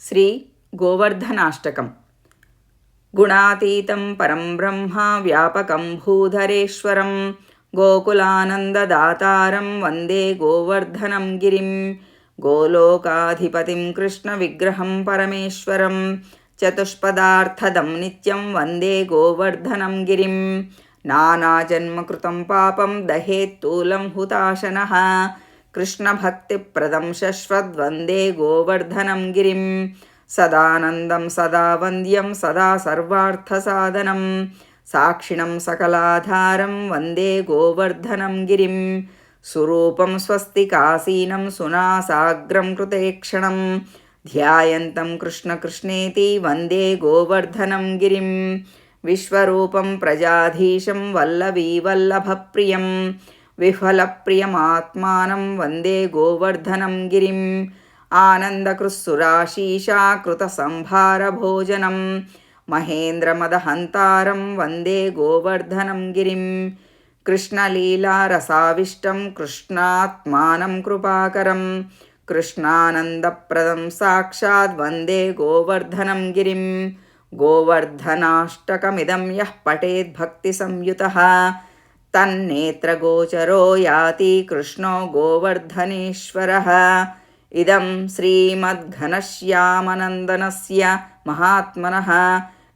ശ്രീ ഗോവർദ്ധനാഷ്ടകം. ഗുണാതീതം പരം ബ്രഹ്മ വ്യാപകം ഭൂധരേശ്വരം ഗോകുലാനന്ദദാതാരം വന്ദേ ഗോവർദ്ധനം ഗിരിം. ഗോലോകാധിപതിം കൃഷ്ണവിഗ്രഹം പരമേശ്വരം ചതുഷ്പദാർത്ഥദം നിത്യം വന്ദേ ഗോവർദ്ധനം ഗിരിം. നാനാജന്മകൃതം പാപം ദഹേത്തൂലം ഹുതാശനഃ കൃഷ്ണഭക്തിപ്രദം ശശ്വത് വന്ദേ ഗോവർദ്ധനം ഗിരിം. സദാനന്ദം സദാ വന്ദ്യം സദാ സർവാർത്ഥസാധനം സാക്ഷിണം സകലാധാരം വന്ദേ ഗോവർദ്ധനം ഗിരിം. സ്വരൂപം സ്വസ്തികാസീനം സുനാസാഗ്രം കൃതേക്ഷണം ധ്യായന്തം കൃഷ്ണകൃഷ്ണേതി വന്ദേ ഗോവർദ്ധനം ഗിരിം. വിശ്വരൂപം പ്രജാധീശം വല്ലഭീവല്ലഭപ്രിയം വിഫലപ്രിയമാത്മാനം വന്ദേ ഗോവർദ്ധനം ഗിരിം. ആനന്ദകൃത്സുരാശീഷാകൃതസംഭാരഭോജനം മഹേന്ദ്രമദഹന്താരം വന്ദേ ഗോവർദ്ധനം ഗിരിം. കൃഷ്ണലീലാരസാവിഷ്ടം കൃഷ്ണാത്മാനം കൃപാകരം കൃഷ്ണാനന്ദപ്രദം സാക്ഷാത് വന്ദേ ഗോവർദ്ധനം ഗിരിം. ഗോവർദ്ധനാഷ്ടകമിദം യഃ പഠേത് ഭക്തിസംയുതഃ തന്നേത്രഗോചരോ യാതി കൃഷ്ണോ ഗോവർദ്ധനേശ്വരഃ. ഇദം ശ്രീമദ്ഘനശ്യാമനന്ദനസ്യ മഹാത്മനഃ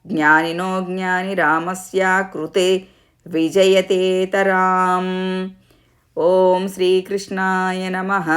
ജ്ഞാനിനോ ജ്ഞാനിരാമസ്യ കൃതേ വിജയതേതരാം. ഓം ശ്രീകൃഷ്ണായ നമഃ.